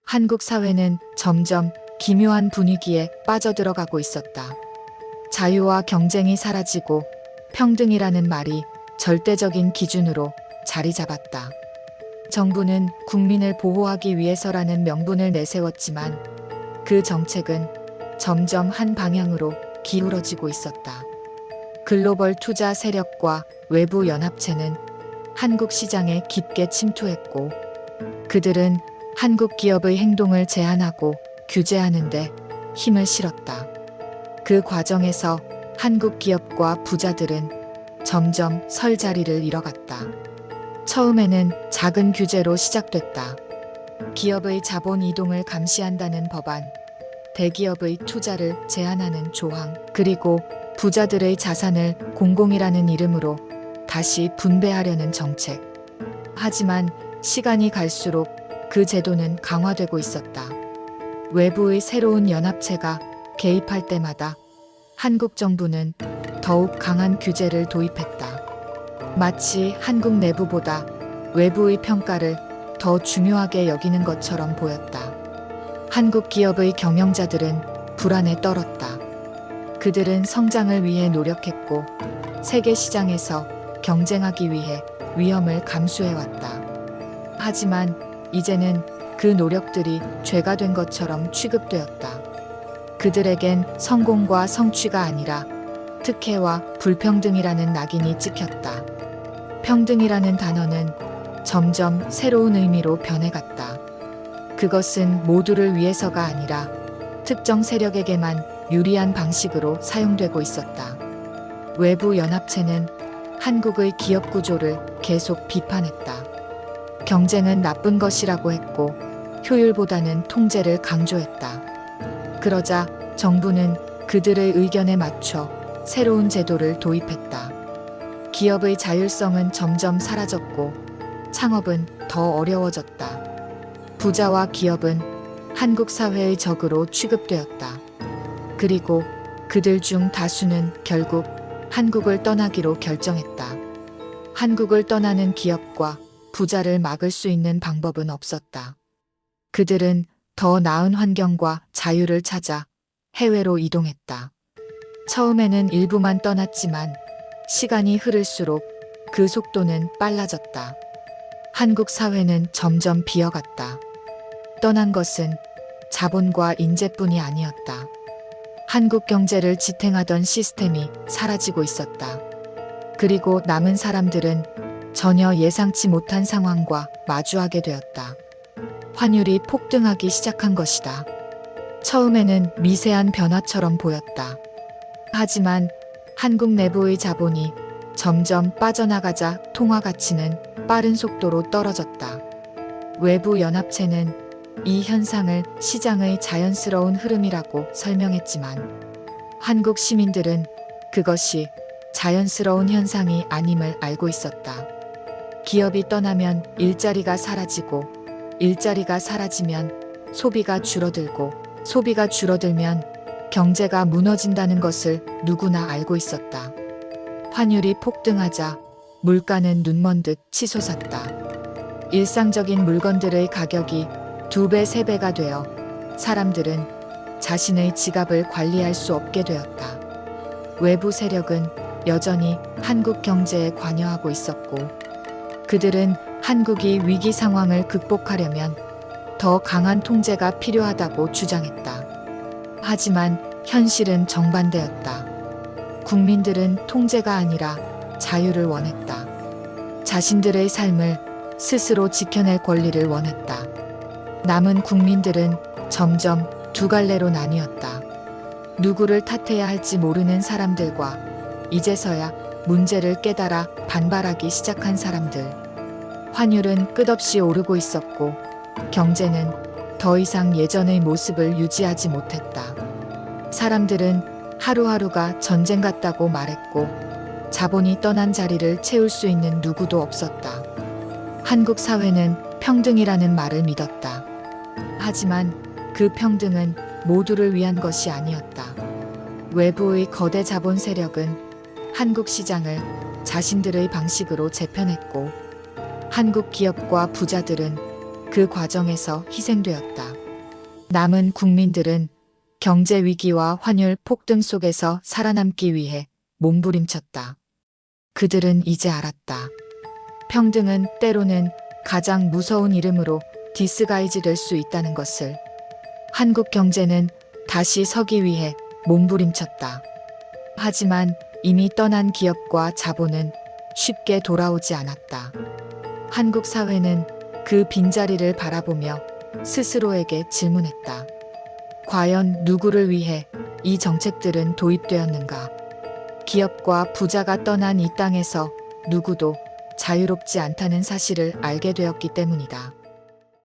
한국 사회는 점점 기묘한 분위기에 빠져들어가고 있었다. 자유와 경쟁이 사라지고 평등이라는 말이 절대적인 기준으로 자리 잡았다. 정부는 국민을 보호하기 위해서라는 명분을 내세웠지만 그 정책은 점점 한 방향으로 기울어지고 있었다. 글로벌 투자 세력과 외부 연합체는 한국 시장에 깊게 침투했고 그들은 한국 기업의 행동을 제한하고 규제하는데 힘을 실었다. 그 과정에서 한국 기업과 부자들은 점점 설 자리를 잃어갔다. 처음에는 작은 규제로 시작됐다. 기업의 자본 이동을 감시한다는 법안, 대기업의 투자를 제한하는 조항, 그리고 부자들의 자산을 공공이라는 이름으로 다시 분배하려는 정책. 하지만 시간이 갈수록 그 제도는 강화되고 있었다. 외부의 새로운 연합체가 개입할 때마다 한국 정부는 더욱 강한 규제를 도입했다. 마치 한국 내부보다 외부의 평가를 더 중요하게 여기는 것처럼 보였다. 한국 기업의 경영자들은 불안에 떨었다. 그들은 성장을 위해 노력했고 세계 시장에서 경쟁하기 위해 위험을 감수해왔다. 하지만 이제는 그 노력들이 죄가 된 것처럼 취급되었다. 그들에겐 성공과 성취가 아니라 특혜와 불평등이라는 낙인이 찍혔다. 평등이라는 단어는 점점 새로운 의미로 변해갔다. 그것은 모두를 위해서가 아니라 특정 세력에게만 유리한 방식으로 사용되고 있었다. 외부 연합체는 한국의 기업 구조를 계속 비판했다. 경쟁은 나쁜 것이라고 했고 효율보다는 통제를 강조했다. 그러자 정부는 그들의 의견에 맞춰 새로운 제도를 도입했다. 기업의 자율성은 점점 사라졌고 창업은 더 어려워졌다. 부자와 기업은 한국 사회의 적으로 취급되었다. 그리고 그들 중 다수는 결국 한국을 떠나기로 결정했다. 한국을 떠나는 기업과 부자를 막을 수 있는 방법은 없었다. 그들은 더 나은 환경과 자유를 찾아 해외로 이동했다. 처음에는 일부만 떠났지만 시간이 흐를수록 그 속도는 빨라졌다. 한국 사회는 점점 비어갔다. 떠난 것은 자본과 인재뿐이 아니었다. 한국 경제를 지탱하던 시스템이 사라지고 있었다. 그리고 남은 사람들은 전혀 예상치 못한 상황과 마주하게 되었다. 환율이 폭등하기 시작한 것이다. 처음에는 미세한 변화처럼 보였다. 하지만 한국 내부의 자본이 점점 빠져나가자 통화 가치는 빠른 속도로 떨어졌다. 외부 연합체는 이 현상을 시장의 자연스러운 흐름이라고 설명했지만 한국 시민들은 그것이 자연스러운 현상이 아님을 알고 있었다. 기업이 떠나면 일자리가 사라지고 일자리가 사라지면 소비가 줄어들고 소비가 줄어들면 경제가 무너진다는 것을 누구나 알고 있었다. 환율이 폭등하자 물가는 눈먼 듯 치솟았다. 일상적인 물건들의 가격이 2배, 3배가 되어 사람들은 자신의 지갑을 관리할 수 없게 되었다. 외부 세력은 여전히 한국 경제에 관여하고 있었고 그들은 한국이 위기 상황을 극복하려면 더 강한 통제가 필요하다고 주장했다. 하지만 현실은 정반대였다. 국민들은 통제가 아니라 자유를 원했다. 자신들의 삶을 스스로 지켜낼 권리를 원했다. 남은 국민들은 점점 두 갈래로 나뉘었다. 누구를 탓해야 할지 모르는 사람들과 이제서야 문제를 깨달아 반발하기 시작한 사람들. 환율은 끝없이 오르고 있었고 경제는 더 이상 예전의 모습을 유지하지 못했다. 사람들은 하루하루가 전쟁 같다고 말했고 자본이 떠난 자리를 채울 수 있는 누구도 없었다. 한국 사회는 평등이라는 말을 믿었다. 하지만 그 평등은 모두를 위한 것이 아니었다. 외부의 거대 자본 세력은 한국 시장을 자신들의 방식으로 재편했고 한국 기업과 부자들은 그 과정에서 희생되었다. 남은 국민들은 경제 위기와 환율 폭등 속에서 살아남기 위해 몸부림쳤다. 그들은 이제 알았다. 평등은 때로는 가장 무서운 이름으로 디스가이즈 될 수 있다는 것을. 한국 경제는 다시 서기 위해 몸부림쳤다. 하지만 이미 떠난 기업과 자본은 쉽게 돌아오지 않았다. 한국 사회는 그 빈자리를 바라보며 스스로에게 질문했다. 과연 누구를 위해 이 정책들은 도입되었는가? 기업과 부자가 떠난 이 땅에서 누구도 자유롭지 않다는 사실을 알게 되었기 때문이다.